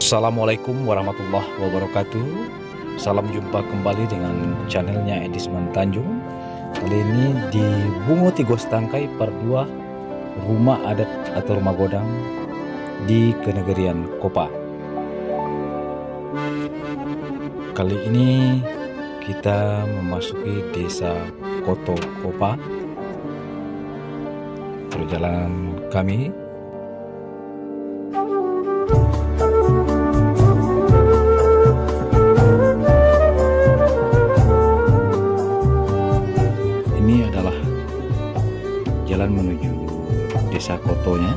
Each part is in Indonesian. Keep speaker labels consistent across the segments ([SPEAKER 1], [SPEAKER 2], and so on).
[SPEAKER 1] Assalamualaikum warahmatullahi wabarakatuh. Salam jumpa kembali dengan channelnya Edisman Tanjung. Kali ini di Bungo Tigos Tangkai Part 2, rumah adat atau rumah godang di Kenegerian Kopa. Kali ini kita memasuki desa Koto Kopa. Perjalanan kami ini adalah jalan menuju desa Kotonya.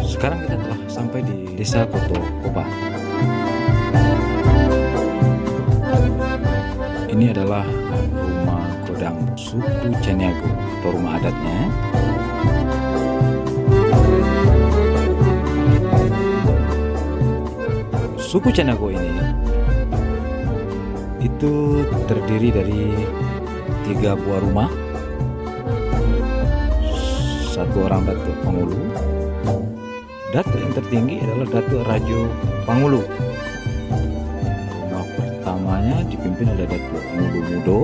[SPEAKER 1] Sekarang kita telah sampai di desa Koto Kopa. Ini adalah rumah godang suku Caniago atau rumah adatnya. Suku Caniago ini itu terdiri dari 3 buah rumah, 1 orang Datuk Pangulu. Datuk yang tertinggi adalah Datuk Rajo Pangulu. Rumah pertamanya dipimpin oleh Datuk Ngulu Mudo.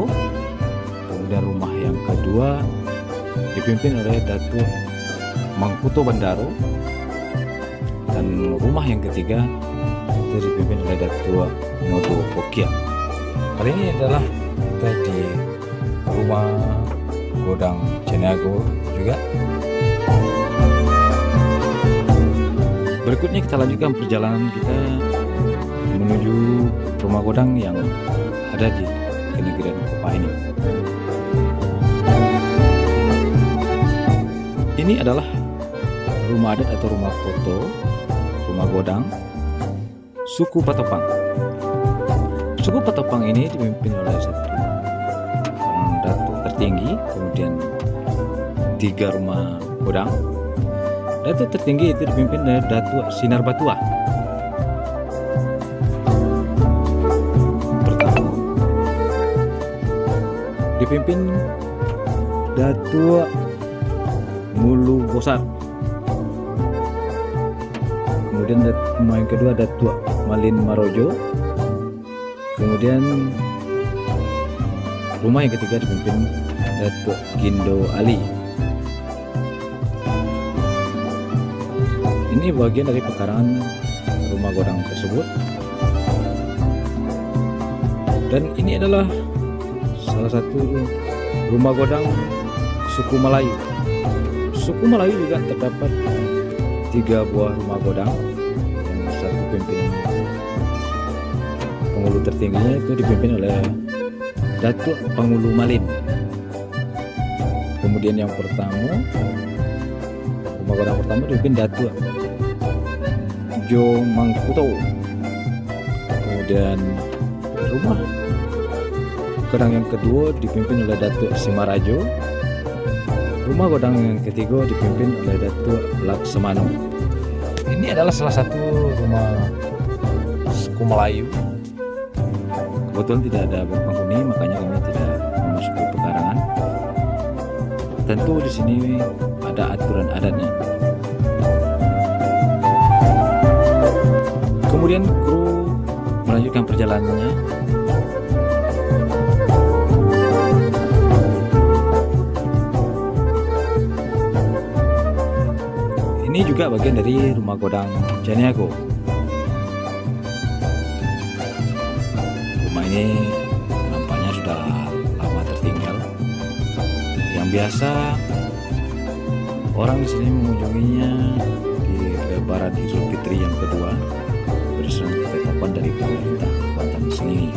[SPEAKER 1] Kemudian rumah yang kedua dipimpin oleh Datuk Mangkuto Bandaro. Dan rumah yang ketiga itu dipimpin oleh Datuk Nodo Pokia. Kali ini adalah kita di rumah godang Caniago juga. Berikutnya kita lanjutkan perjalanan kita menuju rumah godang yang ada di Kenegerian Kopa ini. Ini adalah rumah adat atau rumah foto, rumah godang suku Patopang. Suku Patopang ini dipimpin oleh 1 orang datuk tertinggi, kemudian 3 rumah godang. Datuk tertinggi itu dipimpin oleh Datuk Sinar Batua. Pertama dipimpin Datuk Mulu Bosar. Kemudian rumah yang kedua Datuk Malin Marojo. Kemudian rumah yang ketiga dipimpin Datuk Gindo Ali. Ini bagian dari pekarangan rumah godang tersebut. Dan ini adalah salah satu rumah godang suku Melayu. Suku Melayu juga terdapat 3 buah rumah godang. Yang satu pimpinan Pangulu tertingginya itu dipimpin oleh Datuk Pangulu Malin. Kemudian yang pertama, rumah godang pertama dipimpin Datuk Jo Mangkuto. Kemudian rumah godang yang kedua dipimpin oleh Datuk Simarajo. Rumah godang yang ketiga dipimpin oleh Datuk Laksamano. Ini adalah salah satu rumah suku Melayu. Kebetulan tidak ada berpenghuni, makanya kami tidak memasuki pekarangan. Tentu di sini ada aturan adatnya. Kemudian kru melanjutkan perjalanannya. Ini juga bagian dari rumah godang Caniago. Rumah ini nampaknya sudah lama tertinggal. Yang biasa orang di sini mengunjunginya di Lebaran Idul Fitri yang kedua berdasarkan ketetapan dari pemerintah Banten sendiri.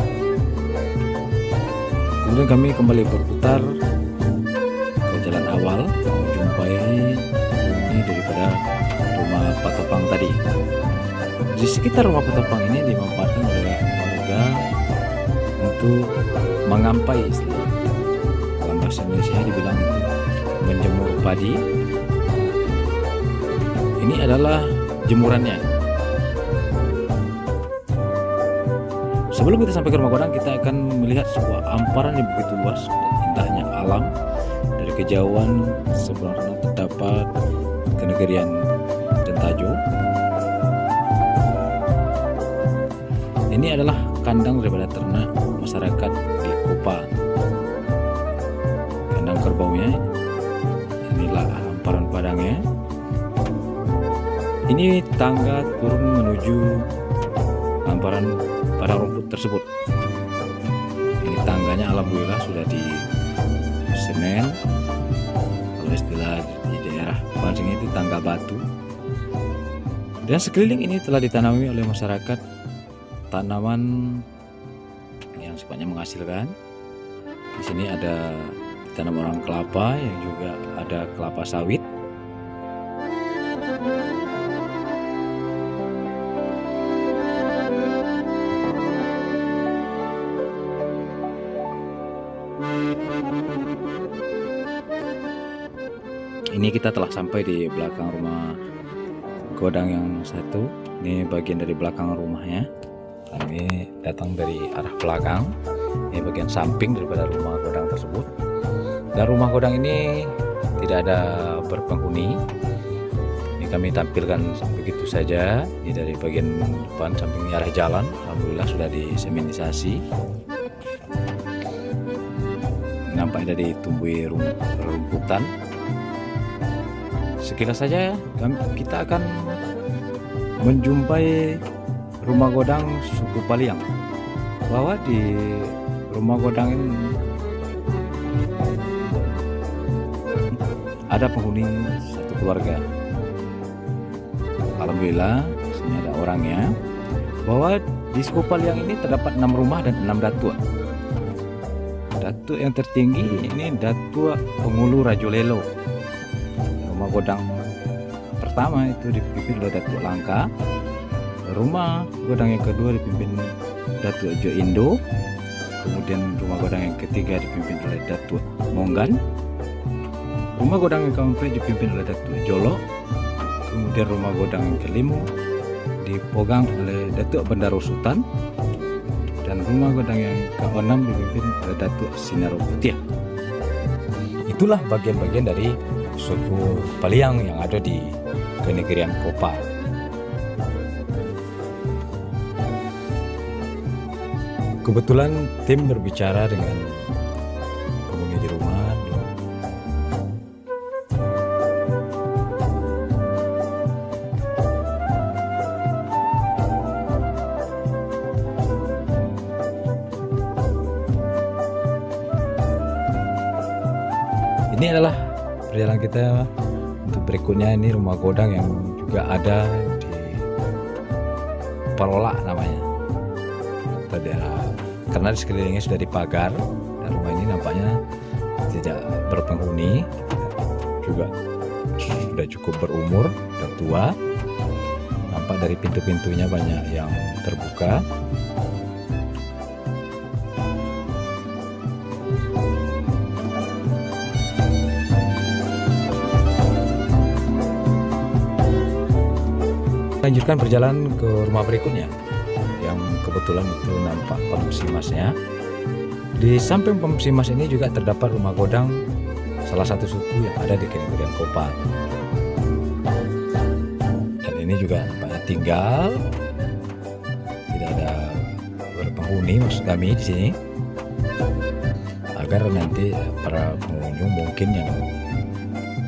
[SPEAKER 1] Kemudian kami kembali berputar ke jalan awal menjumpai ini daripada rumah Patopang tadi. Di sekitar rumah Patopang ini dimanfaatkan oleh warga untuk mengampai, istilah dalam bahasa Indonesia dibilang itu menjemur padi. Ini adalah jemurannya. Sebelum kita sampai ke rumah godang, kita akan melihat sebuah hamparan yang begitu luas dan indahnya alam. Dari kejauhan sebenarnya terdapat Kenegerian Dentajo. Ini adalah kandang daripada ternak masyarakat di Kopa. Kandang kerbaunya. Inilah hamparan padangnya. Ini tangga turun menuju hamparan padang rumput tersebut. Ini tangganya alhamdulillah sudah di semen. Kalau istilah di daerah Pansing itu tangga batu. Dan sekeliling ini telah ditanami oleh masyarakat tanaman yang sifatnya menghasilkan. Di sini ada ditanam orang kelapa, yang juga ada kelapa sawit. Ini kita telah sampai di belakang rumah godang yang satu. Ini bagian dari belakang rumahnya. Kami datang dari arah belakang. Ini bagian samping daripada rumah godang tersebut. Dan rumah godang ini tidak ada berpenghuni. Ini kami tampilkan begitu saja. Ini dari bagian depan samping arah jalan. Alhamdulillah sudah disemenisasi. Nampaknya dari tumbuhi rumputan. Sekilas saja kita akan menjumpai rumah godang suku Paliang. Bahwa di rumah godang ini ada penghuni satu keluarga. Alhamdulillah sini ada orangnya. Bahwa di suku Paliang ini terdapat 6 rumah dan 6 datuk. Datuk yang tertinggi ini Datuk Pengulu Rajolelo. Rumah godang pertama itu dipimpin oleh Datuk Langka. Rumah godang yang kedua dipimpin Datuk Jo Indo. Kemudian rumah godang yang ketiga dipimpin oleh Datuk Monggan. Rumah godang yang keempat dipimpin oleh Datuk Jolo. Kemudian rumah godang yang kelima dipegang oleh Datuk Bendaro Sultan. Dan rumah godang yang keenam dipimpin oleh Datuk Sinaro Putiah. Itulah bagian-bagian dari suku Paliang yang ada di Kenegerian Kopa. Kebetulan tim berbicara dengan penghuni di rumah. Ini adalah perjalanan kita untuk berikutnya. Ini rumah godang yang juga ada di Palola namanya. Karena di sekelilingnya sudah dipagar dan rumah ini nampaknya tidak berpenghuni, juga sudah cukup berumur dan tua. Nampak dari pintu-pintunya banyak yang terbuka. Lanjutkan perjalanan ke rumah berikutnya yang kebetulan itu nampak pengungsi masnya. Di samping pengungsi mas ini juga terdapat rumah godang salah satu suku yang ada di Kenegerian Kopa. Dan ini juga nampaknya tinggal, tidak ada berpenghuni maksud kami di sini. Agar nanti para pengunjung mungkin yang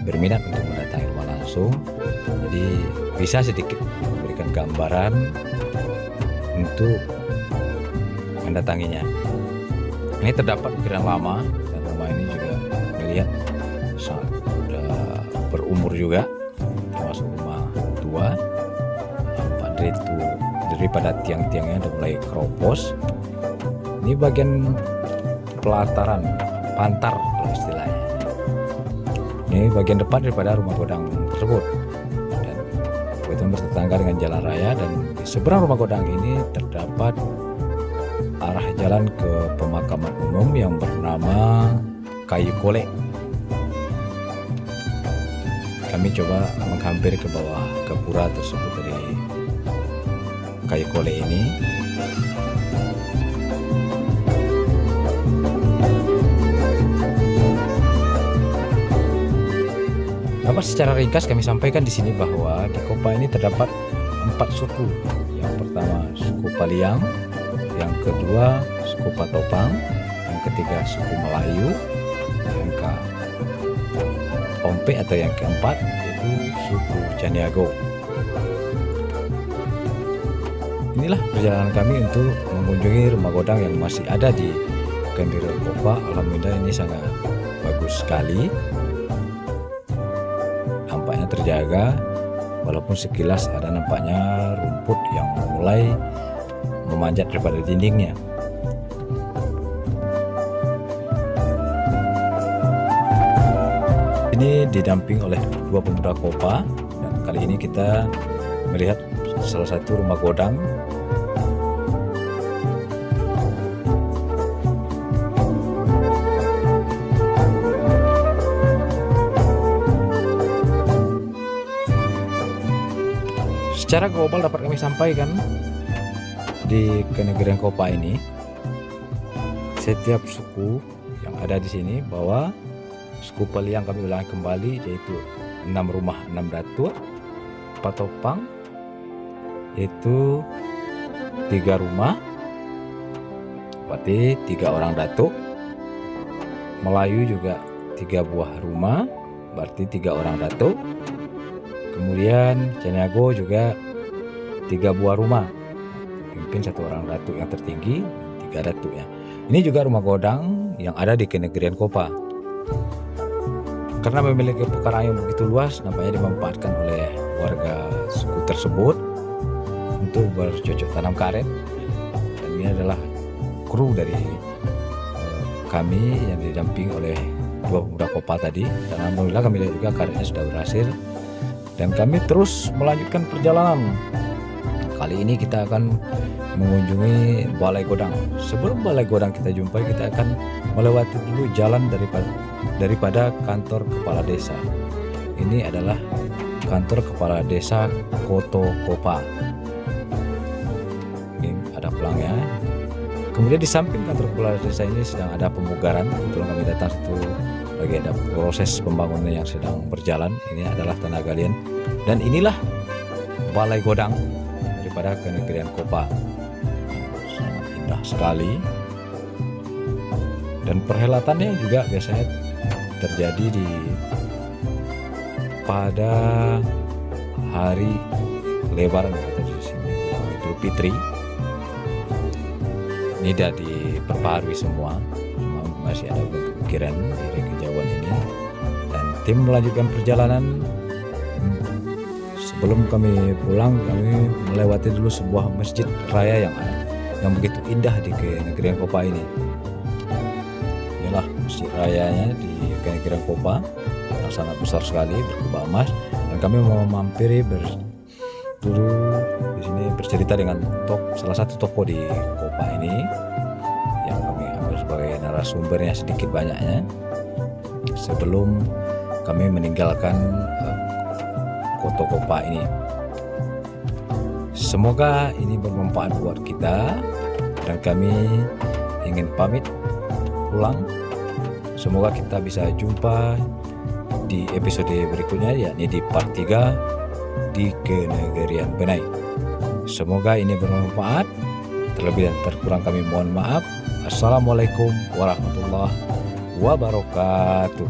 [SPEAKER 1] berminat untuk mendatangi rumah langsung, jadi bisa sedikit memberikan gambaran untuk mendatanginya. Ini terdapat ukiran lama dan rumah ini juga melihat sangat sudah berumur juga, termasuk rumah tua. Nampak daripada tiang-tiangnya sudah mulai keropos. Ini bagian pelataran, pantar istilahnya. Ini bagian depan daripada rumah godang tersebut. Itu bertetangga dengan jalan raya, dan di seberang rumah godang ini terdapat arah jalan ke pemakaman umum yang bernama Kayu Kole. Kami coba menghampiri ke bawah ke pura tersebut dari Kayu Kole ini. Dapat secara ringkas kami sampaikan di sini bahwa di Kopa ini terdapat 4 suku. Yang pertama suku Paliang, yang kedua suku Patopang, yang ketiga suku Melayu, yang keempat atau yang keempat yaitu suku Caniago. Inilah perjalanan kami untuk mengunjungi rumah godang yang masih ada di Kenderan Kopa. Alhamdulillah ini sangat bagus sekali. Nampaknya terjaga, walaupun sekilas ada nampaknya rumput yang mulai memanjat daripada dindingnya. Ini didamping oleh 2 pemuda Kopa, dan kali ini kita melihat salah satu rumah godang. Secara global dapat kami sampaikan di Kenegerian Kopa ini, setiap suku yang ada di sini, bahwa suku Paliang kami ulangi kembali yaitu 6 rumah 6 datuk, Patopang yaitu 3 rumah berarti 3 orang datuk, Melayu juga 3 buah rumah berarti 3 orang datuk, kemudian Caniago juga 3 buah rumah, pimpin 1 orang datuk yang tertinggi, 3 datuknya. Ini juga rumah godang yang ada di Kenegerian Kopa. Karena memiliki pekarangan yang begitu luas, nampaknya dimanfaatkan oleh warga suku tersebut untuk bercocok tanam karet. Dan ini adalah kru dari kami yang didamping oleh 2 pemuda Kopa tadi. Dan alhamdulillah kami lihat juga karetnya sudah berhasil. Dan kami terus melanjutkan perjalanan. Kali ini kita akan mengunjungi balai godang. Sebelum balai godang kita jumpai, kita akan melewati dulu jalan daripada kantor kepala desa. Ini adalah kantor kepala desa Koto Kopa. Ini ada pelangnya. Kemudian di samping kantor kepala desa ini sedang ada pemugaran. Kebetulan kami datang itu lagi ada proses pembangunan yang sedang berjalan. Ini adalah tanah galian. Dan inilah balai godang daripada Kenegerian Kopa. Sangat indah sekali. Dan perhelatannya juga biasanya terjadi pada hari Lebaran atau di sini Idul Fitri. Ini sudah diperbaharui semua, masih ada ukiran di kejauhan ini. Dan tim melanjutkan perjalanan. Sebelum kami pulang, kami melewati dulu sebuah masjid raya yang begitu indah di Kenegerian Kopa ini. Inilah masjid rayanya di Kenegerian Kopa yang sangat besar sekali, berkubah emas. Dan kami mau mampiri dulu di sini bercerita dengan salah satu tokoh di Kopa ini yang kami ambil sebagai narasumbernya sedikit banyaknya sebelum kami meninggalkan Koto Kopa ini. Semoga ini bermanfaat buat kita, dan kami ingin pamit pulang. Semoga kita bisa jumpa di episode berikutnya, yakni di part 3 di Kenegerian Benai. Semoga ini bermanfaat. Terlebih dan terkurang kami mohon maaf. Assalamualaikum warahmatullahi wabarakatuh.